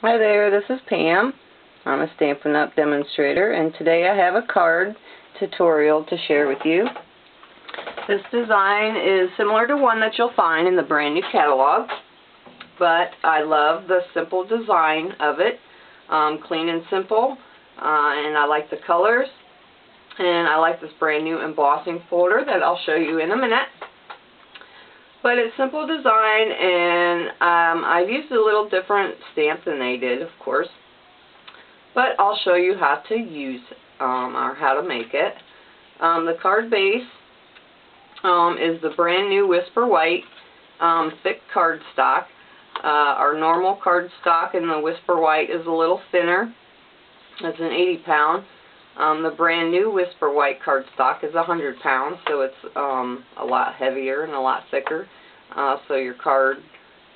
Hi there, this is Pam. I'm a Stampin' Up! Demonstrator, and today I have a card tutorial to share with you. This design is similar to one that you'll find in the brand new catalog, but I love the simple design of it. Clean and simple, and I like the colors, and I like this brand new embossing folder that I'll show you in a minute. But it's simple design, and I've used a little different stamp than they did, of course. But I'll show you how to use or how to make it. The card base is the brand new Whisper White thick cardstock. Our normal cardstock in the Whisper White is a little thinner. It's an 80 pound. The brand new Whisper White cardstock is 100 pounds, so it's a lot heavier and a lot thicker, so your card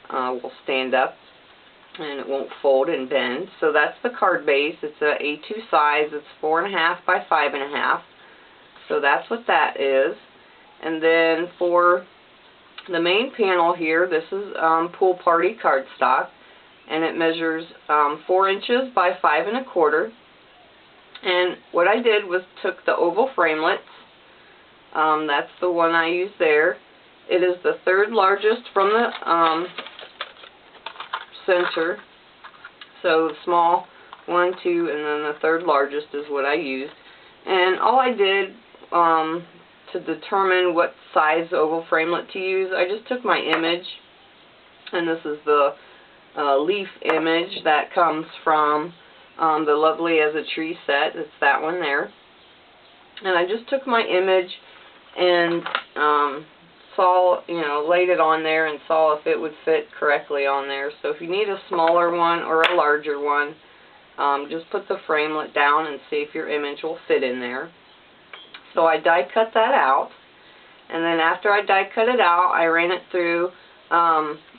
will stand up and it won't fold and bend. So that's the card base. It's a A2 size. It's 4.5 by 5.5. So that's what that is. And then for the main panel here, this is Pool Party cardstock, and it measures 4 inches by 5 1/4. And what I did was took the oval framelits. That's the one I used there. It is the third largest from the center. So the small 1, 2, and then the third largest is what I used. And all I did to determine what size oval framelit to use, I just took my image, and this is the leaf image that comes from the Lovely as a Tree set. It's that one there. And I just took my image and laid it on there and saw if it would fit correctly on there. So if you need a smaller one or a larger one, just put the framelit down and see if your image will fit in there. So I die cut that out, and then after I die cut it out, I ran it through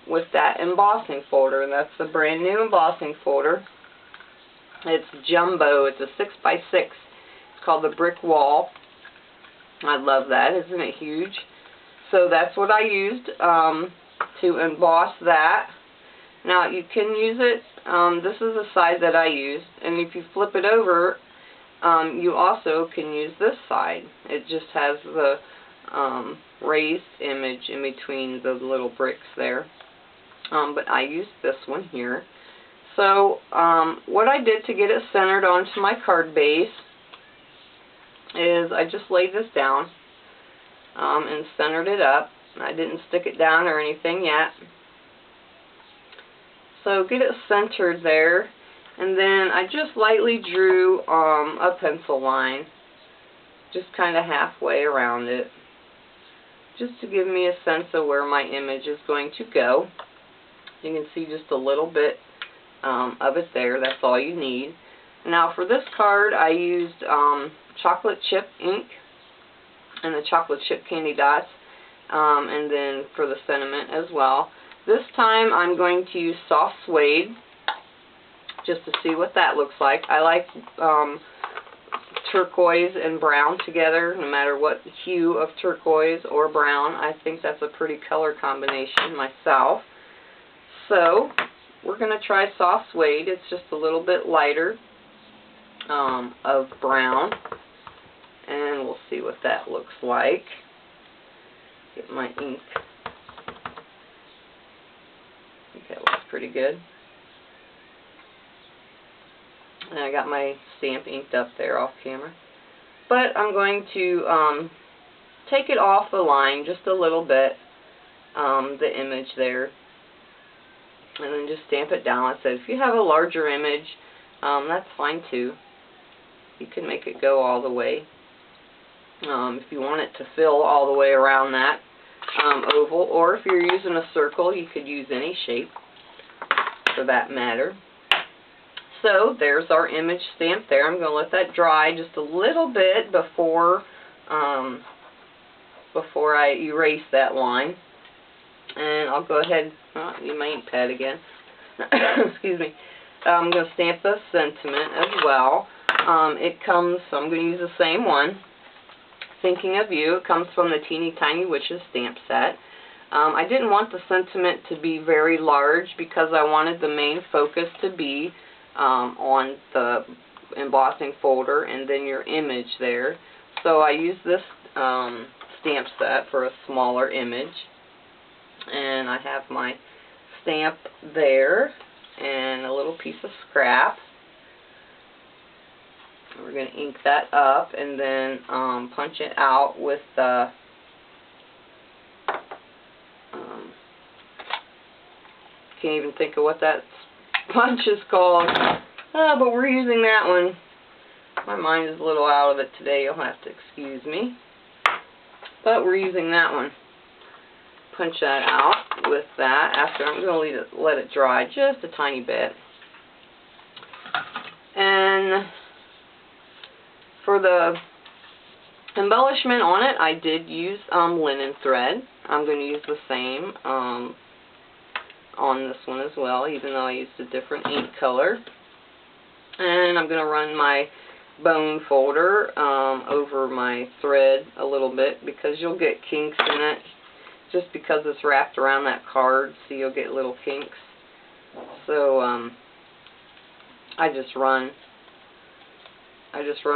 with that embossing folder, and that's the brand new embossing folder. It's jumbo. It's a 6 by 6. It's called the Brick Wall. I love that. Isn't it huge? So that's what I used to emboss that. Now you can use it. This is the side that I used, and if you flip it over, you also can use this side. It just has the raised image in between the little bricks there. But I used this one here. So what I did to get it centered onto my card base is I just laid this down and centered it up. I didn't stick it down or anything yet. So get it centered there, and then I just lightly drew a pencil line, just kind of halfway around it, just to give me a sense of where my image is going to go. You can see just a little bit of it there. That's all you need. Now for this card, I used chocolate chip ink and the chocolate chip candy dots, and then for the sentiment as well. This time I'm going to use soft suede just to see what that looks like. I like turquoise and brown together, no matter what hue of turquoise or brown. I think that's a pretty color combination myself. So we're going to try soft suede. It's just a little bit lighter of brown, and we'll see what that looks like. Get my ink. I think that looks pretty good. And I got my stamp inked up there off camera. But I'm going to take it off the line just a little bit, the image there, and then just stamp it down. I said if you have a larger image, that's fine too. You can make it go all the way. If you want it to fill all the way around that oval, or if you're using a circle, you could use any shape for that matter. So there's our image stamp there. I'm going to let that dry just a little bit before I erase that line. And I'll go ahead, use my ink pad again. Excuse me. I'm going to stamp the sentiment as well. It comes, so I'm going to use the same one. Thinking of You. It comes from the Teeny Tiny Witches stamp set. I didn't want the sentiment to be very large because I wanted the main focus to be on the embossing folder and then your image there. So I used this stamp set for a smaller image. And I have my stamp there and a little piece of scrap. We're going to ink that up and then punch it out with the can't even think of what that punch is called. But we're using that one. My mind is a little out of it today. You'll have to excuse me. But we're using that one. Punch that out with that. After I'm going to let it dry just a tiny bit. And for the embellishment on it, I did use linen thread. I'm going to use the same on this one as well, even though I used a different ink color. And I'm going to run my bone folder over my thread a little bit because you'll get kinks in it just because it's wrapped around that card, so you'll get little kinks. So I just run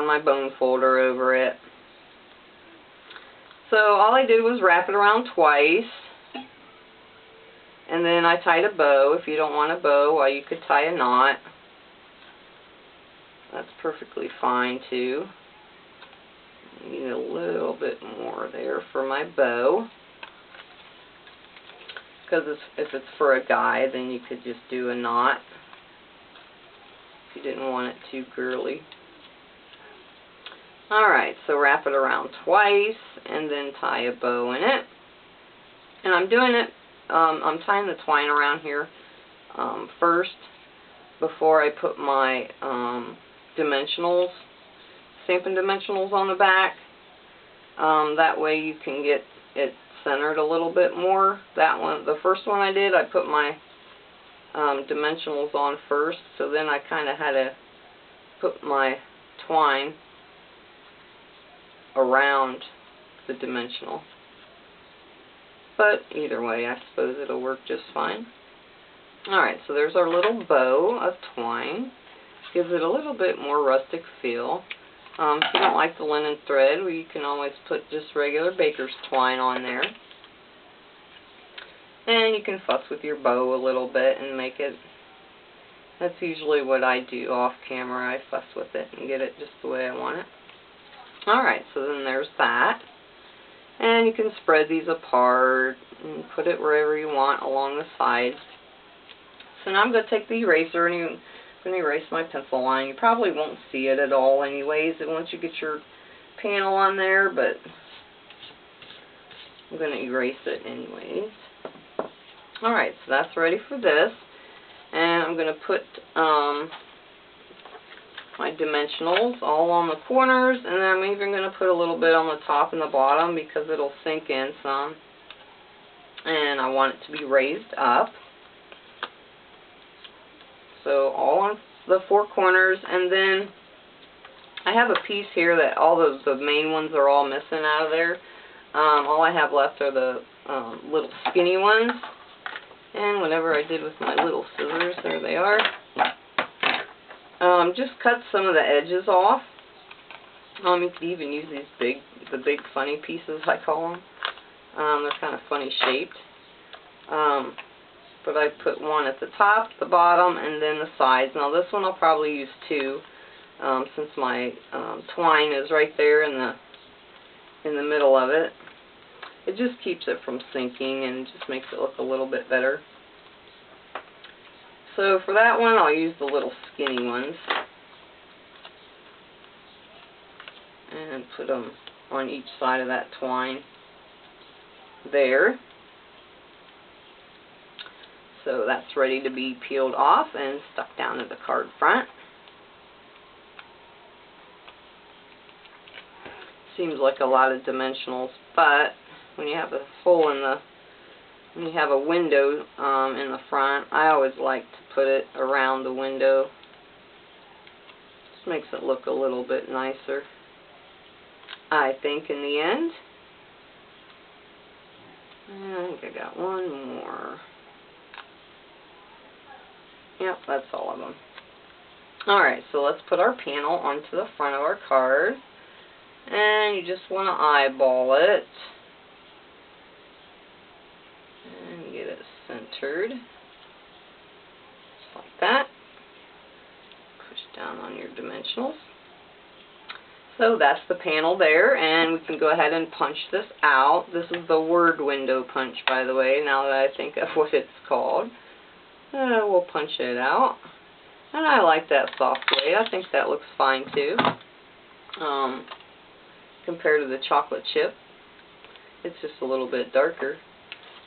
my bone folder over it. So all I did was wrap it around twice. And then I tied a bow. If you don't want a bow, well, you could tie a knot. That's perfectly fine too. I need a little bit more there for my bow. Because if it's for a guy, then you could just do a knot. If you didn't want it too girly. Alright, so wrap it around twice and then tie a bow in it. And I'm doing it, I'm tying the twine around here first before I put my dimensionals, Stampin' dimensionals on the back. That way you can get it centered a little bit more. That one, the first one I did, I put my dimensionals on first, so then I kind of had to put my twine around the dimensional. But either way, I suppose it'll work just fine. Alright, so there's our little bow of twine. Gives it a little bit more rustic feel. If you don't like the linen thread, well, you can always put just regular baker's twine on there. And you can fuss with your bow a little bit and make it, that's usually what I do off camera. I fuss with it and get it just the way I want it. Alright, so then there's that. And you can spread these apart and put it wherever you want along the sides. So now I'm going to take the eraser and I'm going to erase my pencil line. You probably won't see it at all anyways once you get your panel on there, but I'm going to erase it anyways. Alright, so that's ready for this. And I'm going to put my dimensionals all on the corners, and then I'm even going to put a little bit on the top and the bottom because it'll sink in some. And I want it to be raised up. So all on the four corners, and then I have a piece here that all the main ones are all missing out of there. All I have left are the little skinny ones. And whatever I did with my little scissors, there they are. Just cut some of the edges off. You could even use these the big funny pieces, I call them. They're kind of funny shaped. But I put one at the top, the bottom, and then the sides. Now this one I'll probably use two, since my twine is right there in the middle of it. It just keeps it from sinking and just makes it look a little bit better. So for that one, I'll use the little skinny ones and put them on each side of that twine there. So that's ready to be peeled off and stuck down to the card front. Seems like a lot of dimensionals, but when you have a hole in the, when you have a window in the front, I always like to put it around the window. Just makes it look a little bit nicer, I think, in the end. And I think I got one more. Yep, that's all of them. Alright, so let's put our panel onto the front of our card. And you just want to eyeball it. And get it centered. Just like that. Push down on your dimensionals. So that's the panel there, and we can go ahead and punch this out. This is the word window punch, by the way, now that I think of what it's called. We'll punch it out. And I like that soft suede. I think that looks fine too. Compared to the chocolate chip. It's just a little bit darker.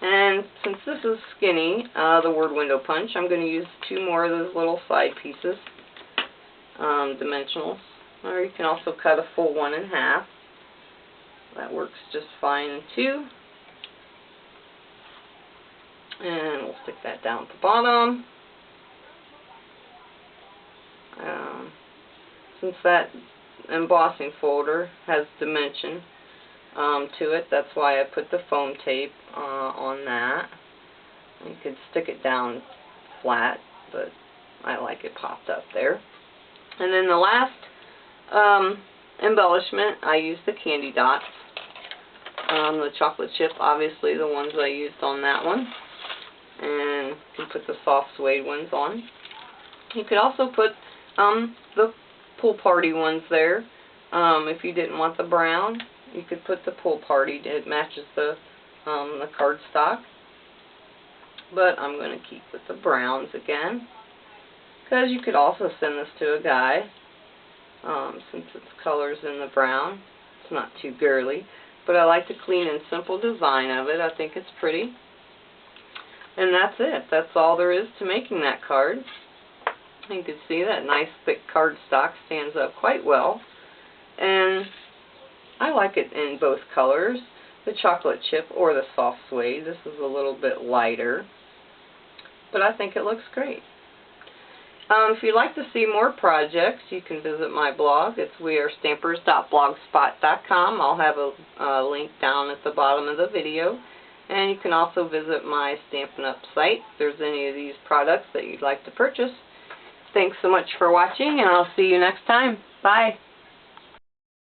And since this is skinny, the word window punch, I'm going to use 2 more of those little side pieces, dimensionals. Or you can also cut a full one in half. That works just fine too. And we'll stick that down at the bottom. Since that embossing folder has dimension to it, that's why I put the foam tape on that. You could stick it down flat, but I like it popped up there. And then the last embellishment, I used the candy dots. The chocolate chip, obviously the ones I used on that one. And you can put the soft suede ones on. You could also put the pool party ones there. If you didn't want the brown, you could put the pool party. It matches the cardstock. But I'm going to keep with the browns again. Because you could also send this to a guy. Since its color's in the brown. It's not too girly. But I like the clean and simple design of it. I think it's pretty. And that's it. That's all there is to making that card. You can see that nice thick cardstock stands up quite well. And I like it in both colors. The chocolate chip or the soft suede. This is a little bit lighter. But I think it looks great. If you'd like to see more projects, you can visit my blog. It's wearestampers.blogspot.com. I'll have a link down at the bottom of the video. And you can also visit my Stampin' Up! Site if there's any of these products that you'd like to purchase. Thanks so much for watching, and I'll see you next time. Bye.